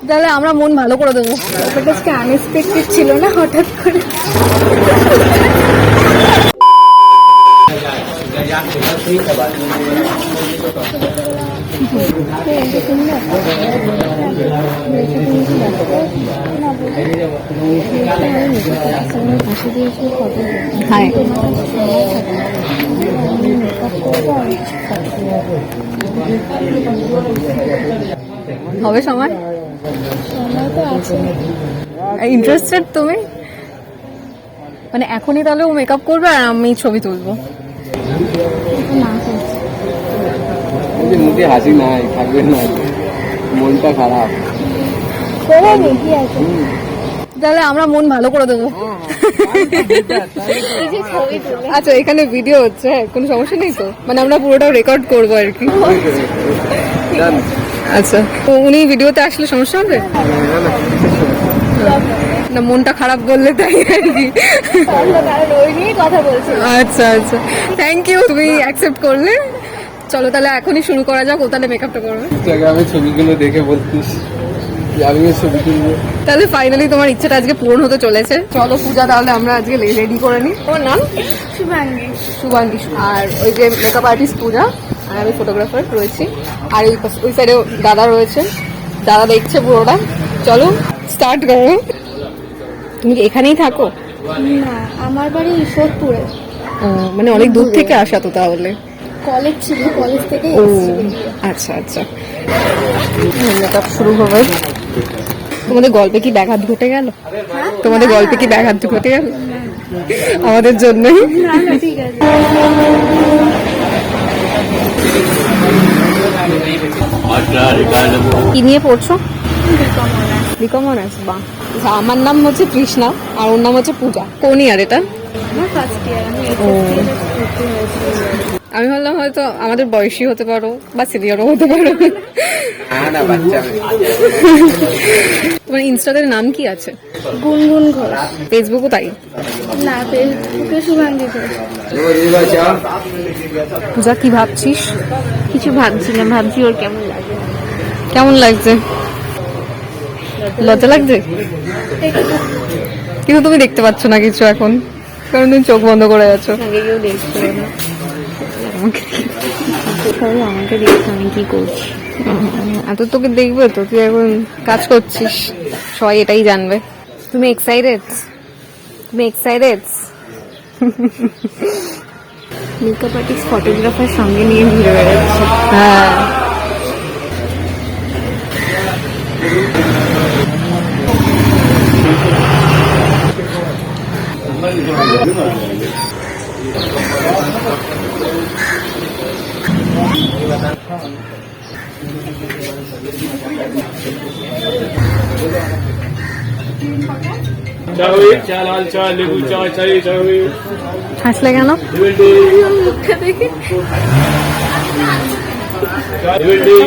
তাহলে আমরা মন ভালো করে দেবো। ব্যাপারটা আনএক্সপেক্টেড ছিল না, হঠাৎ করে। হবে সময়? ইন্টারেস্টেড তুমি? মানে এখনই তাহলে ও মেকআপ করবে আর আমি ছবি তুলবো? মুখে হাসি নাই, থাকবে না, মনটা খারাপ। তাহলে আমরা মন ভালো করে দেবো। আচ্ছা, এখানে ভিডিও হচ্ছে, কোনো সমস্যা নেই তো? মানে আমরা পুরোটা রেকর্ড করবো আর কি। আচ্ছা, তো উনি ভিডিওতে আসলে সমস্যা হবে না? মনটা খারাপ বললে তাই আর কি। কথা বলছি। আচ্ছা আচ্ছা, থ্যাংক ইউ, তুমি অ্যাকসেপ্ট করলে। চলো তাহলে এখনই শুরু করা যাক। ও তাহলে মেকআপটা করবে। আমি ছবিগুলো দেখে বলতিস আমিও ছবি তুলবো। তাহলে ফাইনালি তোমার ইচ্ছাটা আজকে পূরণ হতে চলেছে। চলো পূজা, তাহলে আমরা আজকে রেডি করে নিই। তোমার নাম? শুভাঙ্গী। শুভাঙ্গী। আর ওই যে মেকআপ আর্টিস্ট পূজা, আর আমি ফটোগ্রাফার রয়েছি। আর ওই সাইডে দাদা রয়েছে, দাদা দেখছে পুরোটা। চলো স্টার্ট করো। তুমি এখানেই থাকো? না, আমার বাড়ি ঈশ্বরপুরে। মানে অনেক দূর থেকে আসা তো তাহলে? কলেজ ছিল, কলেজ থেকে। ও আচ্ছা আচ্ছা, মেকআপ শুরু হবে। তোমাদের গল্পে কি ব্যাঘাত ঘটে গেল? তোমাদের গল্পে কি ব্যাঘাত ঘটে গেল? আমাদের জন্যই। ঠিক আছে। কি নিয়ে পড়ছো? BCom honours. বাহ। আমার নাম হচ্ছে কৃষ্ণা আর ওর নাম হচ্ছে পূজা। কোন ইয়ার এটা? First year. আমি ভাবলাম হয়তো আমাদের বয়সী হতে পারো বা সিনিয়রও হতে পারো। তোমার ইনস্টাতে নাম কি আছে? গুনগুন ঘোষ। ফেসবুকও তাই? না, ফেসবুকে শুভাঙ্গী ঘোষ। পূজা, কি ভাবছিস? কিছু ভাবছি না, ভাবছি ওর কেমন লাগে। কেমন লাগছে? লজ্জা লাগছে? কিন্তু তুমি দেখতে পাচ্ছ না কিছু এখন, কারণ তুমি চোখ বন্ধ করে আছো। আগে কেউ দেখছো না, আমাকে দেখছো আমি কি করছি। এত তোকে দেখবে তো, তুই এখন কাজ করছিস, সবাই এটাই জানবে। তুমি এক্সাইটেড? তুমি এক্সাইটেড? মেকআপ আর্টিস্ট ফটোগ্রাফার সঙ্গে নিয়ে ঘুরে বেড়াচ্ছে। হ্যাঁ। হাসলে কেন?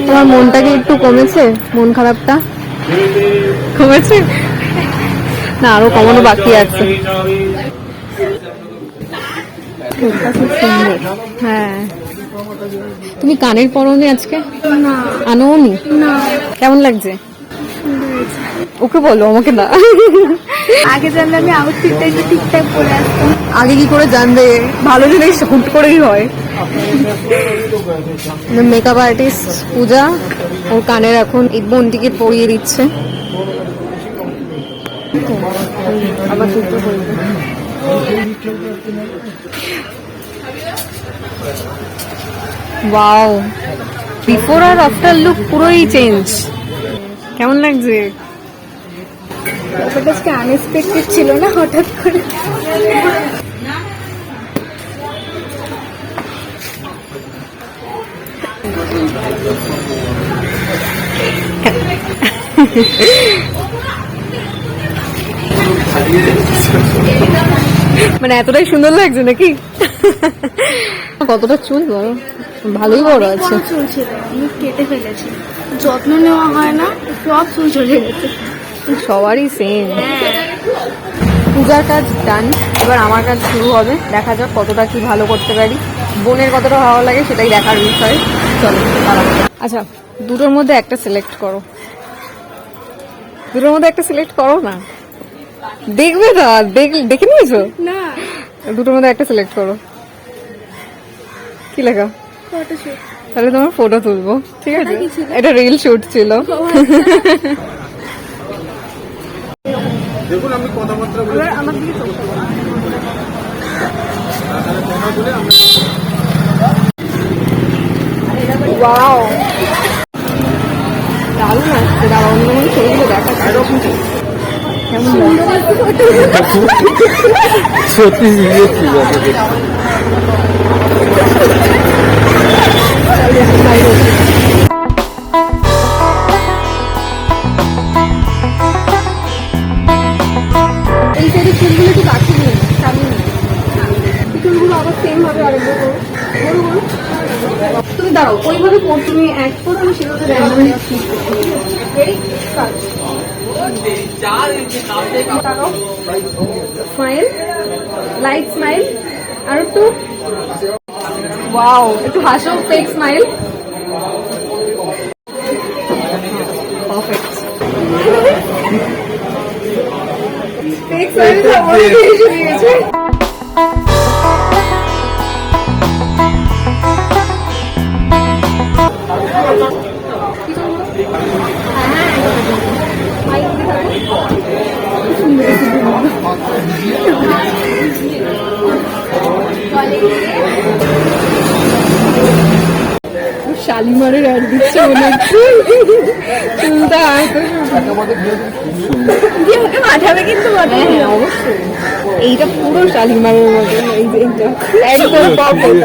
তোমার মনটা কি একটু কমেছে? মন খারাপটা কমেছে? না, আরো কমানো বাকি আছে। হ্যাঁ। তুমি কানের পরনে আজকে? না। আনোনি? না। কেমন লাগছে? ওকে বলো, আমাকে না। আগে জানলে আমি আউটফিটটা একটু ঠিকঠাক পরে আসতাম। আগে কি করে জানবে? ভালো জিনিস হুট করেই হয়। মেকআপ আর্টিস্ট পূজা ওর কানের এখন বোনটিকে পরিয়ে দিচ্ছে। আবার দুটো বলবে। ওয়াও, বিফোর আর আফটার লুক পুরোই চেঞ্জ। কেমন লাগছে? ব্যাপারটা আনএক্সপেক্টেড ছিল না, হঠাৎ করে। মানে এতটাই সুন্দর লাগছে নাকি? কতটা চুল বড়? ভালোই বড় আছে। চুল ছিল, আমি কেটে ফেলেছি। যত্ন নেওয়া হয় না, সব চুল চলে গেছে। সবারই সেম। পূজার কাজ ডান, এবার আমার কাজ শুরু হবে। দেখা যাক কতটা কি ভালো করতে পারি, বোনের কতটা ভালো লাগে সেটাই দেখার বিষয়। চলো। আচ্ছা, দুটোর মধ্যে একটা সিলেক্ট করো। দুটোর মধ্যে একটা সিলেক্ট করো না, দেখবে না, দেখে নিয়েছো? না দুটোর মধ্যে একটা সিলেক্ট করো। কি লেখা? ফটোশুট। তাহলে তোমার ফটো তুলবো, ঠিক আছে? কি ছিল? এটা রিল শুট ছিল। দেখুন আমি কথাবার্তা বলে আমার দিকে চোখ ওয়াও, দারুণ আসছে। দাঁড়া, অন্য অন্য ছবিগুলো দেখাচ্ছে কেমন সত্যি ঠিক আছে। এই সাইডে চুলগুলো কি বাকি নেই, সামনে নেই। চুলগুলো আবার সেম ভাবে আরম্ভ করো। তুমি দাঁড়াও, ওইভাবে তুমি অ্যাক্ট করো, আমি সেভাবে দেখাবো। স্মাইল, লাইট স্মাইল, আর একটু ওয়াও, একটু হাসো, fake smile. Perfect. Fake smile এসে দিয়েছে। শালিমারের আর দিচ্ছে মনে হচ্ছে। চুলটা দিয়ে ওকে মাঠাবে কিন্তু বটে। হ্যাঁ অবশ্যই, এইটা পুরো শালিমারের মতো। এই যে এইটা একদম পারফেক্ট।